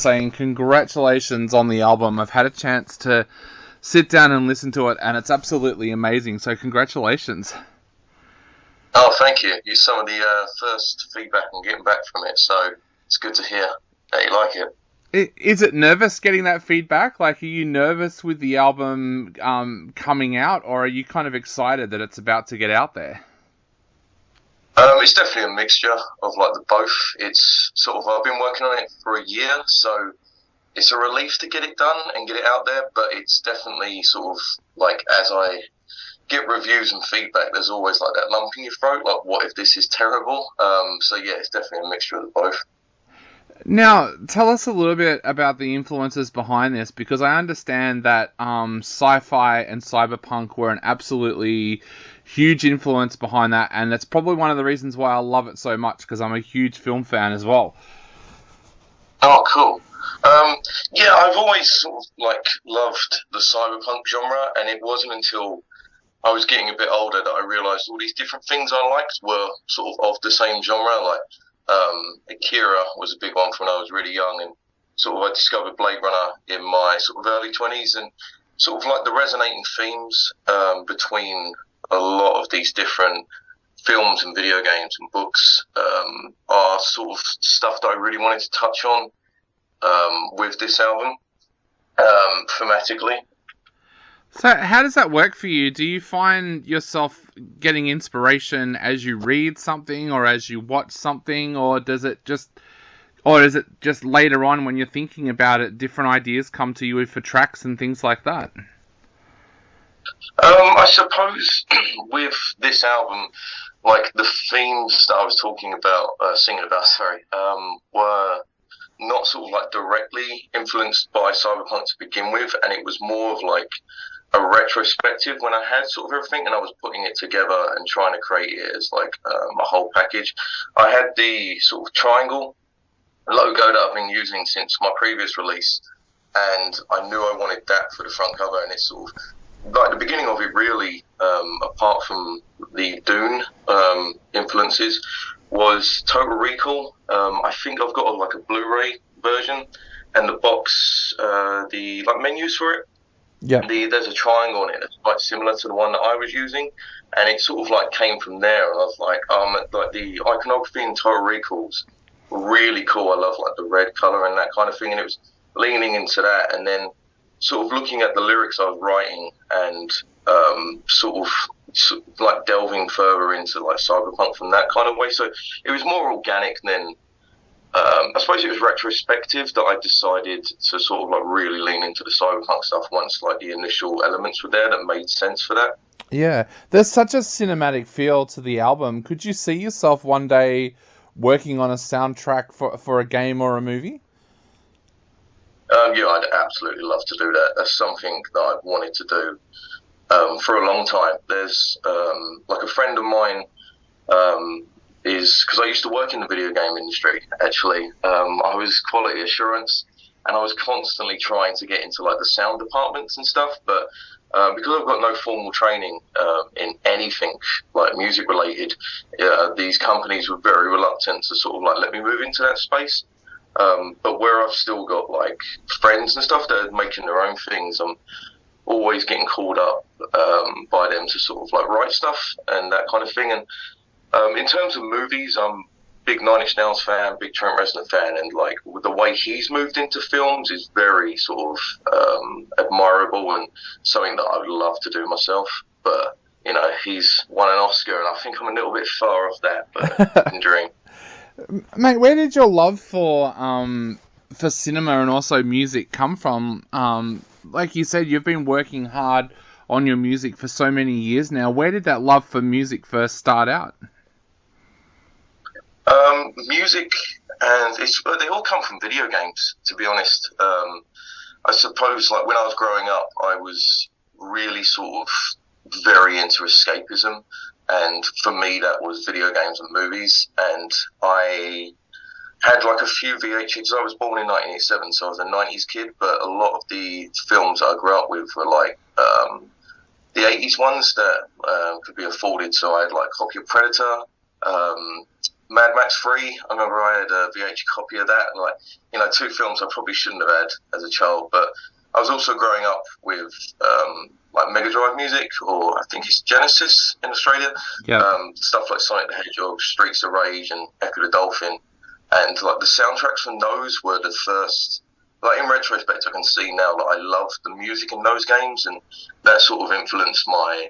saying congratulations on the album. I've had a chance to sit down and listen to it, and it's absolutely amazing. So congratulations. Oh, thank you. You're some of the first feedback I'm getting back from it, so it's good to hear that you like it. Is it nervous getting that feedback? Like, are you nervous with the album coming out, or are you kind of excited that it's about to get out there? It's definitely a mixture of like the both. It's sort of, I've been working on it for a year, so it's a relief to get it done and get it out there, but it's definitely sort of like, as I get reviews and feedback, there's always like that lump in your throat, like, what if this is terrible? So yeah, it's definitely a mixture of both. Now, tell us a little bit about the influences behind this, because I understand that sci-fi and cyberpunk were an absolutely huge influence behind that, and that's probably one of the reasons why I love it so much, because I'm a huge film fan as well. Oh, cool. Yeah, I've always sort of like loved the cyberpunk genre, and it wasn't until I was getting a bit older that I realised all these different things I liked were sort of the same genre. Like Akira was a big one from when I was really young, and sort of I discovered Blade Runner in my sort of early 20s, and sort of like the resonating themes between a lot of these different films and video games and books are sort of stuff that I really wanted to touch on with this album thematically. So how does that work for you? Do you find yourself getting inspiration as you read something or as you watch something, or is it just later on when you're thinking about it, different ideas come to you for tracks and things like that? I suppose with this album, like the themes that I was singing about, were not sort of like directly influenced by cyberpunk to begin with, and it was more of like a retrospective when I had sort of everything and I was putting it together and trying to create it as like a whole package. I had the sort of triangle logo that I've been using since my previous release, and I knew I wanted that for the front cover, and it's sort of like the beginning of it really, apart from the Dune influences, was Total Recall. I think I've got like a Blu-ray version, and the box, the like menus for it. Yeah. There's a triangle on it that's quite similar to the one that I was using, and it sort of like came from there. And I was like, like the iconography in Total Recall's really cool. I love like the red color and that kind of thing, and it was leaning into that, and then sort of looking at the lyrics I was writing and sort of like delving further into like cyberpunk from that kind of way. So it was more organic than. I suppose it was retrospective that I decided to sort of like really lean into the cyberpunk stuff once like the initial elements were there that made sense for that. Yeah, there's such a cinematic feel to the album. Could you see yourself one day working on a soundtrack for a game or a movie? Yeah, I'd absolutely love to do that. That's something that I've wanted to do for a long time. There's like a friend of mine is, because I used to work in the video game industry, actually. I was quality assurance, and I was constantly trying to get into like the sound departments and stuff, but because I've got no formal training in anything like music related, these companies were very reluctant to sort of like let me move into that space. But where I've still got like friends and stuff that are making their own things, I'm always getting called up by them to sort of like write stuff and that kind of thing. And in terms of movies, I'm a big Nine Inch Nails fan, big Trent Reznor fan, and like the way he's moved into films is very sort of admirable and something that I would love to do myself. But you know, he's won an Oscar, and I think I'm a little bit far off that, but I can dream. Mate, where did your love for cinema and also music come from? Like you said, you've been working hard on your music for so many years now. Where did that love for music first start out? Music, and they all come from video games, to be honest. I suppose like when I was growing up, I was really sort of very into escapism, and for me that was video games and movies. And I had like a few VHS. I was born in 1987, so I was a 90s kid, but a lot of the films I grew up with were like the 80s ones that could be afforded. So I had like Copy of Predator, Mad Max 3. I remember I had a VH copy of that, and like, you know, two films I probably shouldn't have had as a child. But I was also growing up with like Mega Drive music, or I think it's Genesis in Australia. Yeah. Stuff like Sonic the Hedgehog, Streets of Rage, and Echo the Dolphin, and like the soundtracks from those were the first. Like in retrospect, I can see now that I loved the music in those games, and that sort of influenced my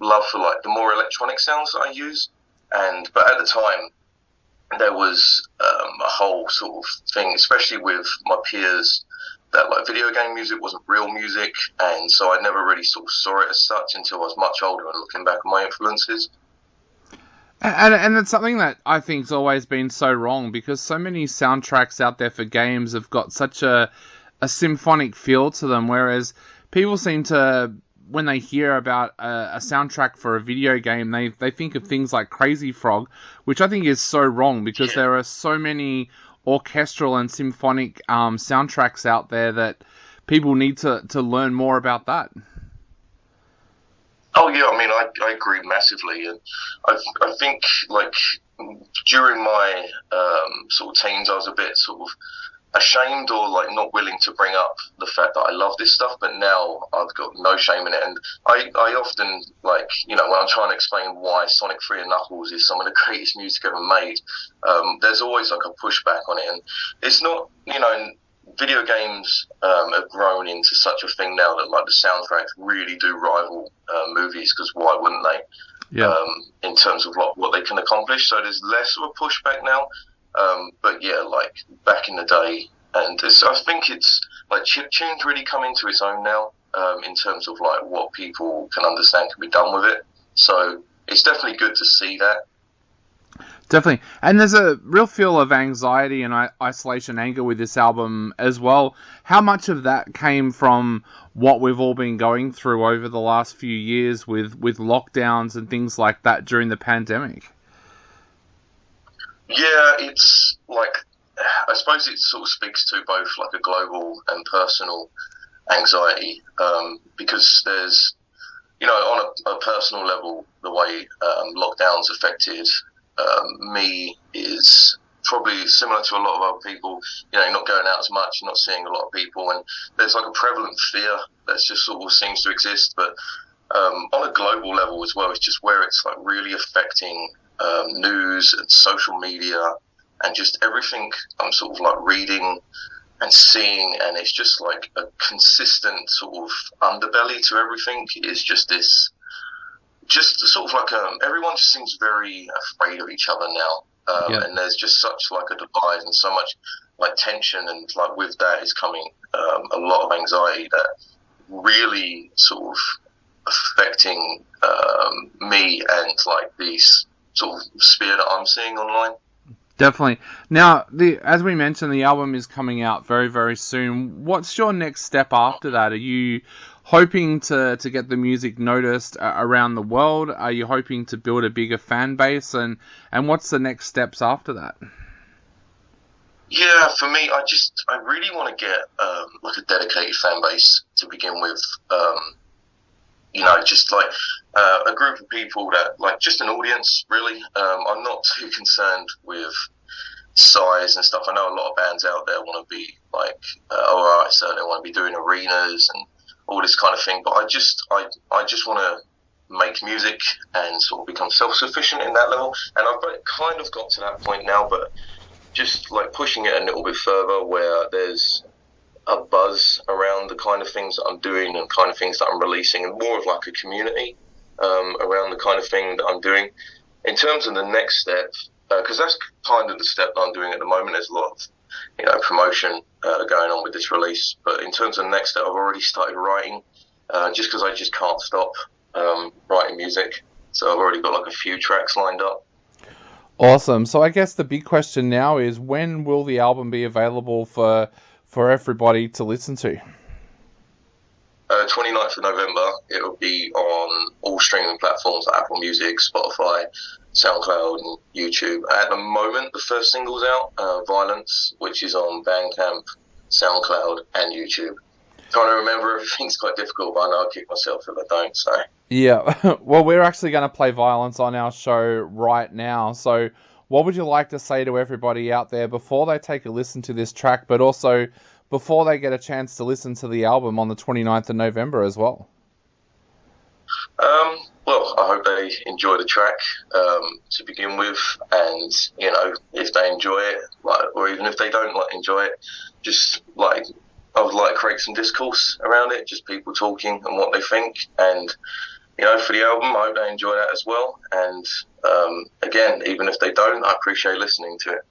love for like the more electronic sounds that I use. But at the time, there was a whole sort of thing, especially with my peers, that like video game music wasn't real music, and so I never really sort of saw it as such until I was much older and looking back at my influences. And it's something that I think's always been so wrong, because so many soundtracks out there for games have got such a symphonic feel to them, whereas people seem to, when they hear about a soundtrack for a video game, they think of things like Crazy Frog, which I think is so wrong, because there are so many orchestral and symphonic soundtracks out there that people need to learn more about that. Oh yeah, I mean, I agree massively, and I think like during my sort of teens, I was a bit sort of ashamed or like not willing to bring up the fact that I love this stuff, but now I've got no shame in it, and I often, like, you know, when I'm trying to explain why Sonic 3 and Knuckles is some of the greatest music ever made, there's always like a pushback on it, and it's not, you know, video games have grown into such a thing now that like the soundtracks really do rival movies, because why wouldn't they? Yeah. In terms of like what they can accomplish, so there's less of a pushback now. But yeah, like back in the day, and I think it's like chiptune's really come into its own now, in terms of like what people can understand can be done with it. So it's definitely good to see that. Definitely. And there's a real feel of anxiety and isolation, anger with this album as well. How much of that came from what we've all been going through over the last few years with lockdowns and things like that during the pandemic? Yeah, it's like, I suppose it sort of speaks to both like a global and personal anxiety, because there's, you know, on a personal level, the way lockdowns affected me is probably similar to a lot of other people. You know, not going out as much, not seeing a lot of people, and there's like a prevalent fear that just sort of seems to exist. But on a global level as well, it's just where it's like really affecting news and social media and just everything I'm sort of like reading and seeing, and it's just like a consistent sort of underbelly to everything. Is just this, just sort of like everyone just seems very afraid of each other now, and there's just such like a divide and so much like tension, and like with that is coming a lot of anxiety that really sort of affecting me and like these sort of sphere that I'm seeing online. Definitely. Now, as we mentioned, the album is coming out very, very soon. What's your next step after that? Are you hoping to get the music noticed around the world? Are you hoping to build a bigger fan base? And what's the next steps after that? Yeah, for me, I really want to get like a dedicated fan base to begin with. You know, just like a group of people that, like, just an audience, really. I'm not too concerned with size and stuff. I know a lot of bands out there want to be like, alright, so they want to be doing arenas and all this kind of thing. But I just want to make music and sort of become self-sufficient in that level. And I've kind of got to that point now, but just like pushing it a little bit further, where there's a buzz around the kind of things that I'm doing and kind of things that I'm releasing, and more of like a community around the kind of thing that I'm doing. In terms of the next step, because that's kind of the step that I'm doing at the moment. There's a lot of, you know, promotion going on with this release. But in terms of the next step, I've already started writing, just because I just can't stop writing music. So I've already got like a few tracks lined up. Awesome. So I guess the big question now is, when will the album be available for everybody to listen to? 29th of November. It'll be on all streaming platforms like Apple Music, Spotify, SoundCloud, and YouTube. At the moment, the first single's out, Violence, which is on Bandcamp, SoundCloud, and YouTube. Trying to remember everything's quite difficult, but I know I'll kick myself if I don't. So Yeah. Well, we're actually going to play Violence on our show right now. So, what would you like to say to everybody out there before they take a listen to this track, but also before they get a chance to listen to the album on the 29th of November as well? Well, I hope they enjoy the track to begin with, and you know, if they enjoy it, like, or even if they don't like enjoy it, just like I would like to create some discourse around it, just people talking and what they think, and you know, for the album, I hope they enjoy that as well. And again, even if they don't, I appreciate listening to it.